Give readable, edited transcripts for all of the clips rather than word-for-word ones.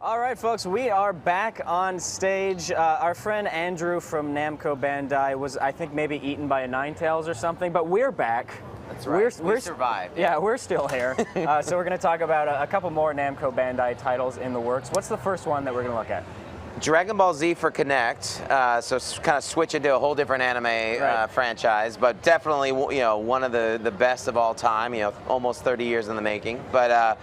All right, folks, we are back on stage. Our friend Andrew from Namco Bandai was, I think, maybe eaten by a Ninetales or something, but we're back. That's right. We survived. Yeah, we're still here. So we're going to talk about a couple more Namco Bandai titles in the works. What's the first one that we're going to look at? Dragon Ball Z for Kinect, so kind of switch into a whole different anime franchise, but definitely one of the best of all time. Almost 30 years in the making. But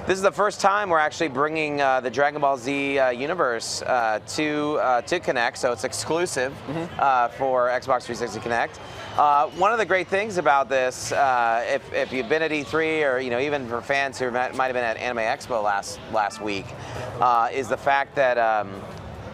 this is the first time we're actually bringing the Dragon Ball Z universe to Kinect, so it's exclusive for Xbox 360 Kinect. One of the great things about this, if you've been at E3 or even for fans who might have been at Anime Expo last week, is the fact that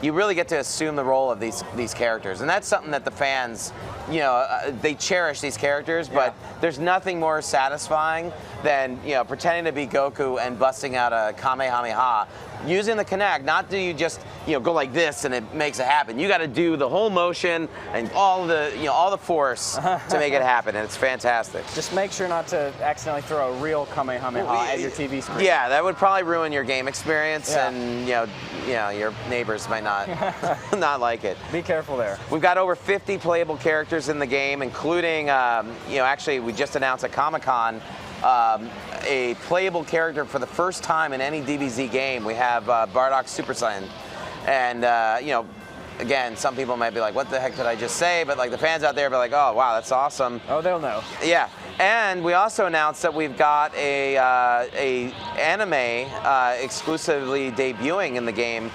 you really get to assume the role of these characters, and that's something that the fans, they cherish these characters, but there's nothing more satisfying than pretending to be Goku and busting out a Kamehameha. Using the Kinect, not do you just go like this and it makes it happen. You got to do the whole motion and all the force to make it happen, and it's fantastic. Just make sure not to accidentally throw a real Kamehameha at your TV screen. Yeah, that would probably ruin your game experience, and your neighbors might not not like it. Be careful there. We've got over 50 playable characters in the game, including actually we just announced at Comic-Con a playable character for the first time in any DBZ game. We have Bardock Super Saiyan, and again, some people might be like, "What the heck did I just say?" But like the fans out there be like, "Oh wow, that's awesome." Oh, they'll know. Yeah, and we also announced that we've got a anime exclusively debuting in the game.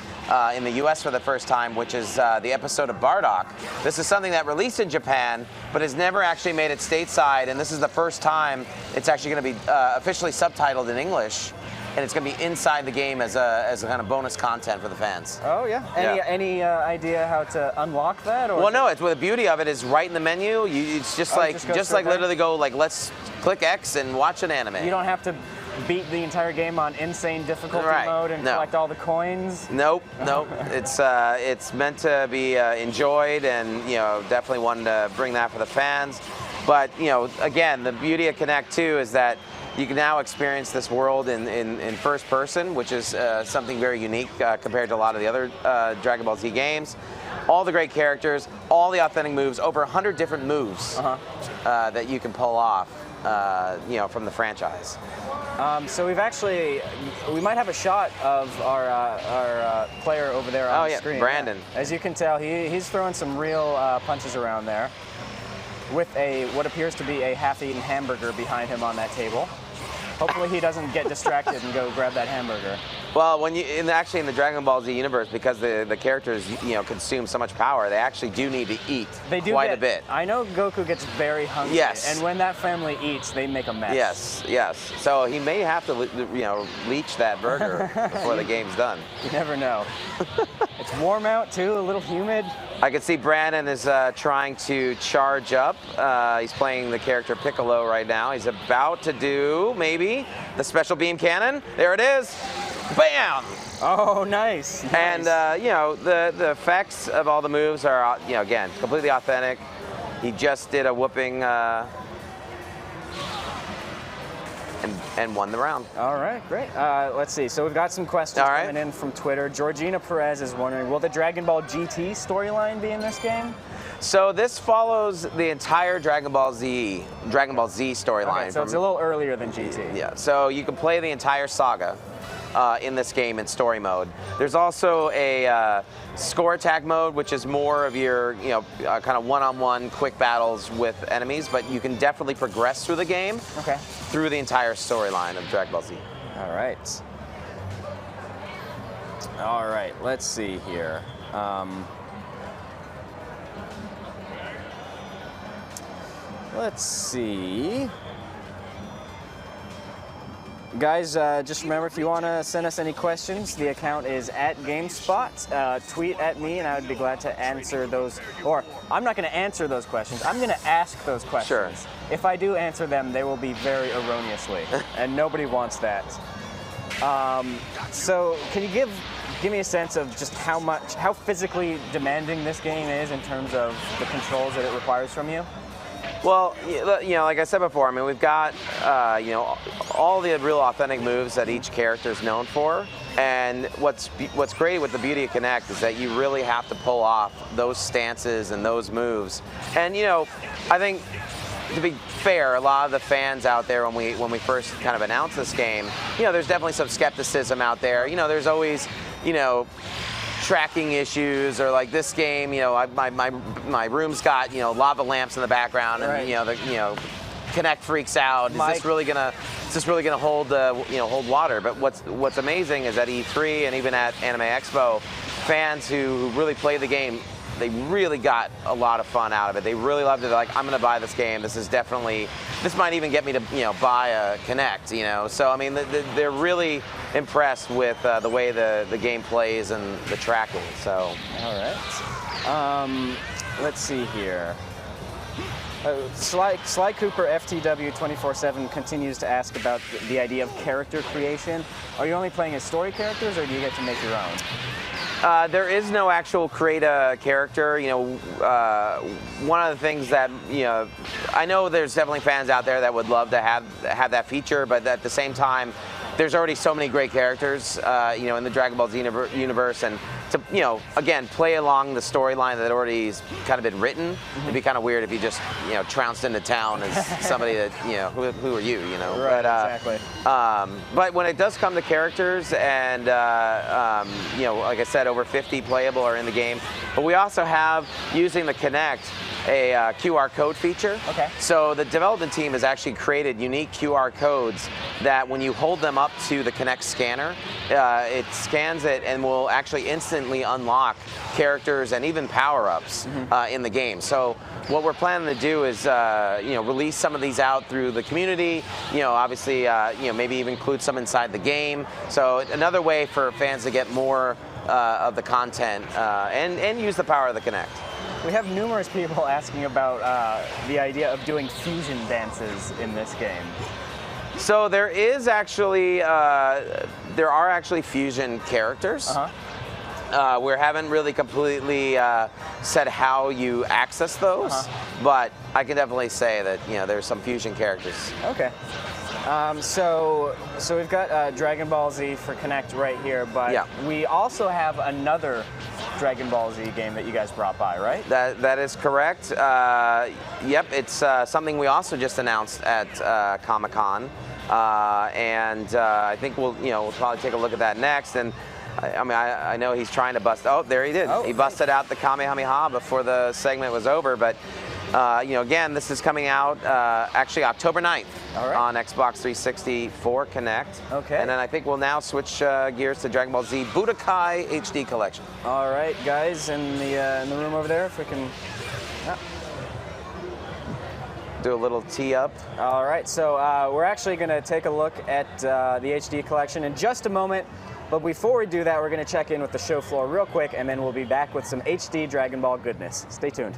In the US for the first time, which is the episode of Bardock. This is something that released in Japan, but has never actually made it stateside, and this is the first time it's actually going to be officially subtitled in English, and it's going to be inside the game as a kind of bonus content for the fans. Oh yeah. Any idea how to unlock that? Or well, no. It's the beauty of it is right in the menu. It's just like literally go like let's click X and watch an anime. You don't have to beat the entire game on insane difficulty mode and collect all the coins? Nope. It's meant to be enjoyed, and definitely wanted to bring that for the fans. But again, the beauty of Kinect 2 is that you can now experience this world in first person, which is something very unique compared to a lot of the other Dragon Ball Z games. All the great characters, all the authentic moves, over 100 different moves that you can pull off, from the franchise. So we might have a shot of our player over there on the screen. Brandon. Yeah. As you can tell, he's throwing some real punches around there with what appears to be a half-eaten hamburger behind him on that table. Hopefully he doesn't get distracted and go grab that hamburger. Well, when in the Dragon Ball Z universe, because the characters consume so much power, they actually do need to eat quite a bit. I know Goku gets very hungry. Yes. And when that family eats, they make a mess. Yes. So he may have to leech that burger before the game's done. You never know. It's warm out too, a little humid. I can see Brandon is trying to charge up. He's playing the character Piccolo right now. He's about to do maybe the special beam cannon. There it is. Bam! Oh, nice. And the effects of all the moves are again completely authentic. He just did a whooping and won the round. All right, great. Let's see. So we've got some questions coming in from Twitter. Georgina Perez is wondering, will the Dragon Ball GT storyline be in this game? So this follows the entire Dragon Ball Z storyline. Okay, so it's a little earlier than GT. Yeah. So you can play the entire saga in this game in story mode. There's also a score attack mode, which is more of your kind of one-on-one quick battles with enemies, but you can definitely progress through the game through the entire storyline of Dragon Ball Z. All right, let's see here. Let's see. Guys, just remember, if you want to send us any questions, the account is @GameSpot. Tweet at me, and I would be glad to answer those. Or, I'm not going to answer those questions. I'm going to ask those questions. Sure. If I do answer them, they will be very erroneously, and nobody wants that. So, can you give me a sense of just how physically demanding this game is in terms of the controls that it requires from you? Well, you know, like I said before, I mean, we've got, you know, all the real authentic moves that each character is known for. And what's great with the beauty of Kinect is that you really have to pull off those stances and those moves. And, you know, I think, to be fair, a lot of the fans out there, when we first kind of announced this game, you know, there's definitely some skepticism out there. You know, there's always, you know, tracking issues, or like this game, you know, my room's got, you know, lava lamps in the background, and right. you know, Kinect freaks out. Is this really gonna hold hold water? But what's amazing is at E3 and even at Anime Expo, fans who really play the game, they really got a lot of fun out of it. They really loved it. They're like, I'm gonna buy this game. This might even get me to, you know, buy a Kinect, you know. So I mean, they're really impressed with the way the game plays and the tracking. So. All right. Let's see here. Sly Cooper FTW 24/7 continues to ask about the idea of character creation. Are you only playing as story characters, or do you get to make your own? There is no actual create a character. You know, one of the things that, you know, I know there's definitely fans out there that would love to have that feature, but at the same time, there's already so many great characters, you know, in the Dragon Ball Z universe, and to, you know, again, play along the storyline that already's kind of been written. Mm-hmm. It'd be kind of weird if you just, you know, trounced into town as somebody that, you know, who are you, you know? Right, exactly. But when it does come to characters, and you know, like I said, over 50 playable are in the game. But we also have, using the Kinect, a QR code feature. Okay. So the development team has actually created unique QR codes that when you hold them up to the Kinect scanner, it scans it and will actually instantly unlock characters and even power-ups in the game. So what we're planning to do is, you know, release some of these out through the community. You know, obviously, you know, maybe even include some inside the game. So another way for fans to get more of the content and use the power of the Kinect. We have numerous people asking about the idea of doing fusion dances in this game. So there is actually, there are actually fusion characters. We haven't really completely said how you access those, but I can definitely say that, you know, there's some fusion characters. Okay. So we've got Dragon Ball Z for Kinect right here, but yeah, we also have another Dragon Ball Z game that you guys brought by, right? That is correct. Yep, it's something we also just announced at Comic-Con, and I think we'll probably take a look at that next. And I mean, I know he's trying to bust. Oh, there he did. Oh, he busted out the Kamehameha before the segment was over, but. You know, again, this is coming out actually October 9th on Xbox 360 for Kinect. Okay. And then I think we'll now switch gears to Dragon Ball Z Budokai HD Collection. All right, guys, in the room over there, if we can. Do a little tee up. All right, so we're actually going to take a look at the HD Collection in just a moment. But before we do that, we're going to check in with the show floor real quick, and then we'll be back with some HD Dragon Ball goodness. Stay tuned.